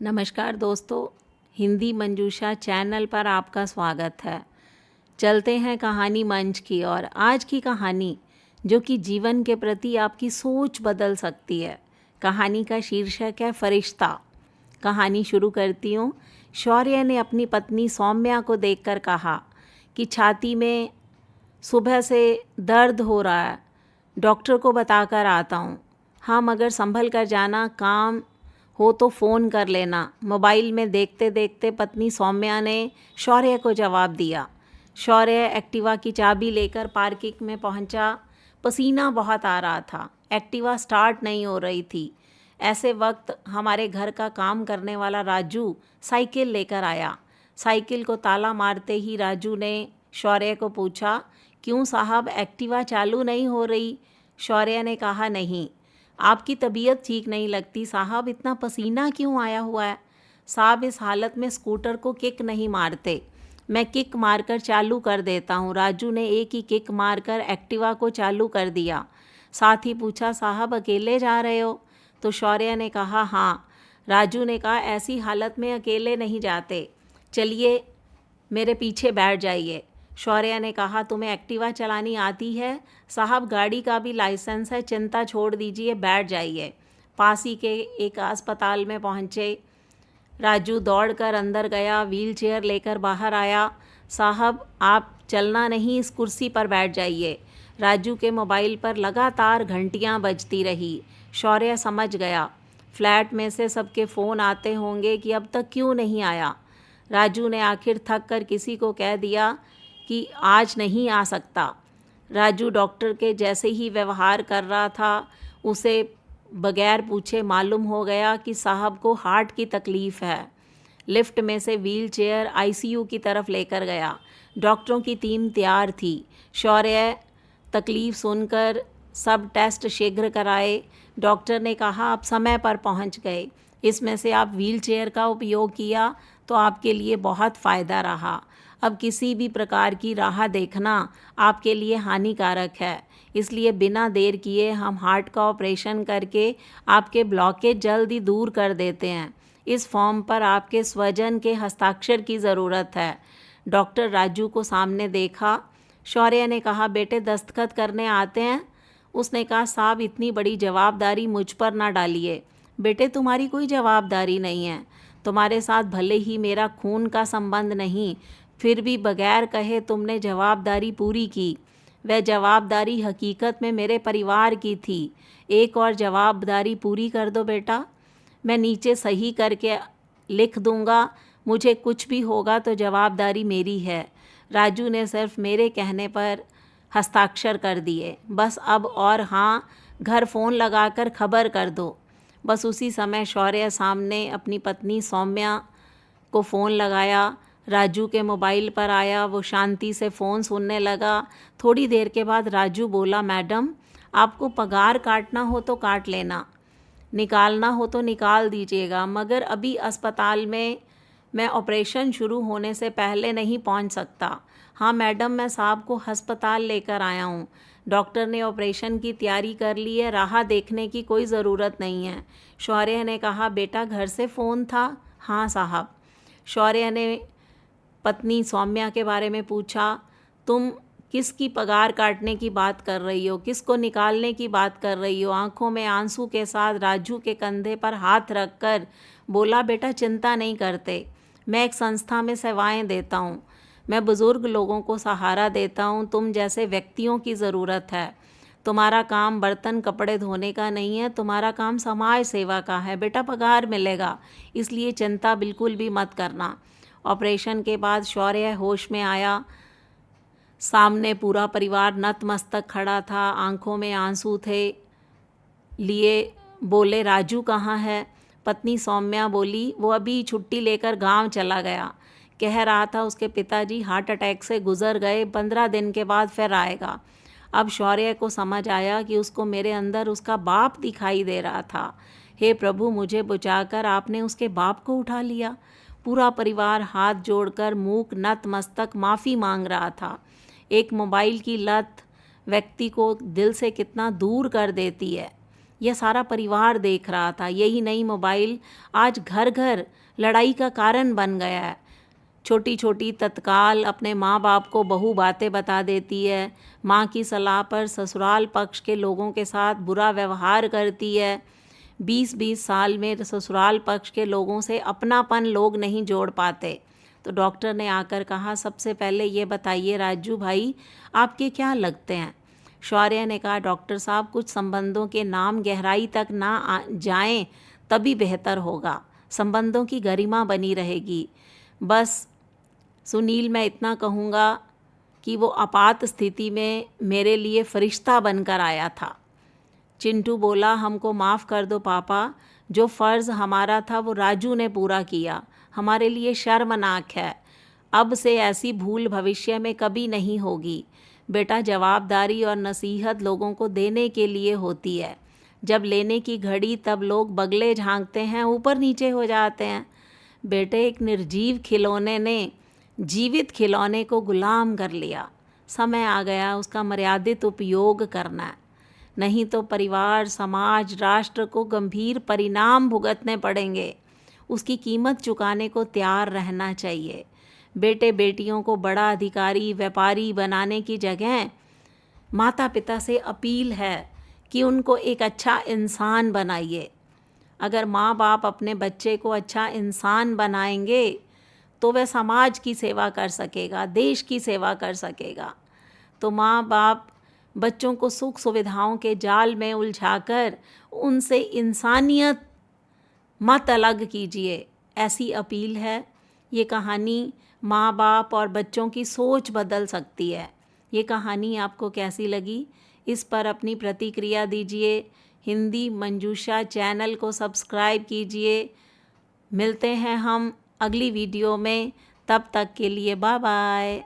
नमस्कार दोस्तों, हिंदी मंजूषा चैनल पर आपका स्वागत है। चलते हैं कहानी मंच की ओर। आज की कहानी जो कि जीवन के प्रति आपकी सोच बदल सकती है। कहानी का शीर्षक है फरिश्ता। कहानी शुरू करती हूँ। शौर्य ने अपनी पत्नी सौम्या को देखकर कहा कि छाती में सुबह से दर्द हो रहा है, डॉक्टर को बताकर आता हूँ। हाँ, मगर संभल कर जाना, काम हो तो फ़ोन कर लेना। मोबाइल में देखते देखते पत्नी सौम्या ने शौर्य को जवाब दिया। शौर्य एक्टिवा की चाबी लेकर पार्किंग में पहुंचा। पसीना बहुत आ रहा था, एक्टिवा स्टार्ट नहीं हो रही थी। ऐसे वक्त हमारे घर का काम करने वाला राजू साइकिल लेकर आया। साइकिल को ताला मारते ही राजू ने शौर्य को पूछा, क्यों साहब, एक्टिवा चालू नहीं हो रही? शौर्य ने कहा, नहीं, आपकी तबीयत ठीक नहीं लगती साहब, इतना पसीना क्यों आया हुआ है? साहब, इस हालत में स्कूटर को किक नहीं मारते, मैं किक मारकर चालू कर देता हूँ। राजू ने एक ही किक मारकर एक्टिवा को चालू कर दिया। साथ ही पूछा, साहब अकेले जा रहे हो? तो शौर्य ने कहा, हाँ। राजू ने कहा, ऐसी हालत में अकेले नहीं जाते, चलिए मेरे पीछे बैठ जाइए। शौर्य ने कहा, तुम्हें एक्टिवा चलानी आती है? साहब गाड़ी का भी लाइसेंस है, चिंता छोड़ दीजिए, बैठ जाइए। पास ही के एक अस्पताल में पहुंचे। राजू दौड़कर अंदर गया, व्हील चेयर लेकर बाहर आया। साहब आप चलना नहीं, इस कुर्सी पर बैठ जाइए। राजू के मोबाइल पर लगातार घंटियां बजती रही। शौर्य समझ गया, फ्लैट में से सबके फ़ोन आते होंगे कि अब तक क्यों नहीं आया। राजू ने आखिर थक कर किसी को कह दिया कि आज नहीं आ सकता। राजू डॉक्टर के जैसे ही व्यवहार कर रहा था, उसे बगैर पूछे मालूम हो गया कि साहब को हार्ट की तकलीफ़ है। लिफ्ट में से व्हील चेयर आईसीयू की तरफ लेकर गया। डॉक्टरों की टीम तैयार थी। शौर्य तकलीफ़ सुनकर सब टेस्ट शीघ्र कराए। डॉक्टर ने कहा, आप समय पर पहुंच गए, इसमें से आप व्हील चेयर का उपयोग किया तो आपके लिए बहुत फ़ायदा रहा। अब किसी भी प्रकार की राह देखना आपके लिए हानिकारक है, इसलिए बिना देर किए हम हार्ट का ऑपरेशन करके आपके ब्लॉकेज जल्द ही दूर कर देते हैं। इस फॉर्म पर आपके स्वजन के हस्ताक्षर की ज़रूरत है। डॉक्टर राजू को सामने देखा। शौर्य ने कहा, बेटे दस्तखत करने आते हैं? उसने कहा, साहब इतनी बड़ी जवाबदारी मुझ पर ना डालिए। बेटे तुम्हारी कोई जवाबदारी नहीं है, तुम्हारे साथ भले ही मेरा खून का संबंध नहीं, फिर भी बगैर कहे तुमने जवाबदारी पूरी की। वह जवाबदारी हकीकत में मेरे परिवार की थी। एक और जवाबदारी पूरी कर दो बेटा, मैं नीचे सही करके लिख दूंगा, मुझे कुछ भी होगा तो जवाबदारी मेरी है। राजू ने सिर्फ मेरे कहने पर हस्ताक्षर कर दिए। बस अब और हाँ, घर फ़ोन लगाकर खबर कर दो। बस उसी समय शौर्य सामने अपनी पत्नी सौम्या को फ़ोन लगाया। राजू के मोबाइल पर आया, वो शांति से फ़ोन सुनने लगा। थोड़ी देर के बाद राजू बोला, मैडम आपको पगार काटना हो तो काट लेना, निकालना हो तो निकाल दीजिएगा, मगर अभी अस्पताल में मैं ऑपरेशन शुरू होने से पहले नहीं पहुंच सकता। हाँ मैडम, मैं साहब को अस्पताल लेकर आया हूँ, डॉक्टर ने ऑपरेशन की तैयारी कर ली है, राह देखने की कोई ज़रूरत नहीं है। शौर्य ने कहा, बेटा घर से फ़ोन था? हाँ साहब। शौर्य ने पत्नी सौम्या के बारे में पूछा, तुम किसकी पगार काटने की बात कर रही हो, किसको निकालने की बात कर रही हो? आंखों में आंसू के साथ राजू के कंधे पर हाथ रखकर बोला, बेटा चिंता नहीं करते, मैं एक संस्था में सेवाएं देता हूँ, मैं बुज़ुर्ग लोगों को सहारा देता हूँ, तुम जैसे व्यक्तियों की ज़रूरत है। तुम्हारा काम बर्तन कपड़े धोने का नहीं है, तुम्हारा काम समाज सेवा का है। बेटा पगार मिलेगा, इसलिए चिंता बिल्कुल भी मत करना। ऑपरेशन के बाद शौर्य होश में आया। सामने पूरा परिवार नतमस्तक खड़ा था, आंखों में आंसू थे लिए। बोले, राजू कहाँ है? पत्नी सौम्या बोली, वो अभी छुट्टी लेकर गांव चला गया, कह रहा था उसके पिताजी हार्ट अटैक से गुजर गए, 15 दिन के बाद फिर आएगा। अब शौर्य को समझ आया कि उसको मेरे अंदर उसका बाप दिखाई दे रहा था। हे प्रभु, मुझे बुझाकर आपने उसके बाप को उठा लिया। पूरा परिवार हाथ जोड़कर मूक नतमस्तक माफ़ी मांग रहा था। एक मोबाइल की लत व्यक्ति को दिल से कितना दूर कर देती है। यह सारा परिवार देख रहा था। यही नई मोबाइल आज घर घर लड़ाई का कारण बन गया है। छोटी छोटी तत्काल अपने माँ बाप को बहू बातें बता देती है, माँ की सलाह पर ससुराल पक्ष के लोगों के साथ बुरा व्यवहार करती है। 20-20 साल में ससुराल पक्ष के लोगों से अपनापन लोग नहीं जोड़ पाते। तो डॉक्टर ने आकर कहा, सबसे पहले ये बताइए राजू भाई, आपके क्या लगते हैं? शौर्य ने कहा, डॉक्टर साहब कुछ संबंधों के नाम गहराई तक ना जाएं तभी बेहतर होगा, संबंधों की गरिमा बनी रहेगी। बस सुनील, मैं इतना कहूँगा कि वो आपात स्थिति में मेरे लिए फरिश्ता बनकर आया था। चिंटू बोला, हमको माफ़ कर दो पापा, जो फ़र्ज़ हमारा था वो राजू ने पूरा किया, हमारे लिए शर्मनाक है। अब से ऐसी भूल भविष्य में कभी नहीं होगी। बेटा, जवाबदारी और नसीहत लोगों को देने के लिए होती है। जब लेने की घड़ी तब लोग बगले झांकते हैं, ऊपर नीचे हो जाते हैं। बेटे, एक निर्जीव खिलौने ने जीवित खिलौने को गुलाम कर लिया। समय आ गया उसका मर्यादित उपयोग करना है, नहीं तो परिवार, समाज, राष्ट्र को गंभीर परिणाम भुगतने पड़ेंगे। उसकी कीमत चुकाने को तैयार रहना चाहिए। बेटे बेटियों को बड़ा अधिकारी, व्यापारी बनाने की जगह माता पिता से अपील है कि उनको एक अच्छा इंसान बनाइए। अगर माँ बाप अपने बच्चे को अच्छा इंसान बनाएंगे तो वह समाज की सेवा कर सकेगा, देश की सेवा कर सकेगा। तो माँ बाप बच्चों को सुख सुविधाओं के जाल में उलझाकर उनसे इंसानियत मत अलग कीजिए, ऐसी अपील है। ये कहानी माँ बाप और बच्चों की सोच बदल सकती है। ये कहानी आपको कैसी लगी, इस पर अपनी प्रतिक्रिया दीजिए। हिंदी मंजूषा चैनल को सब्सक्राइब कीजिए। मिलते हैं हम अगली वीडियो में, तब तक के लिए बाय बाय।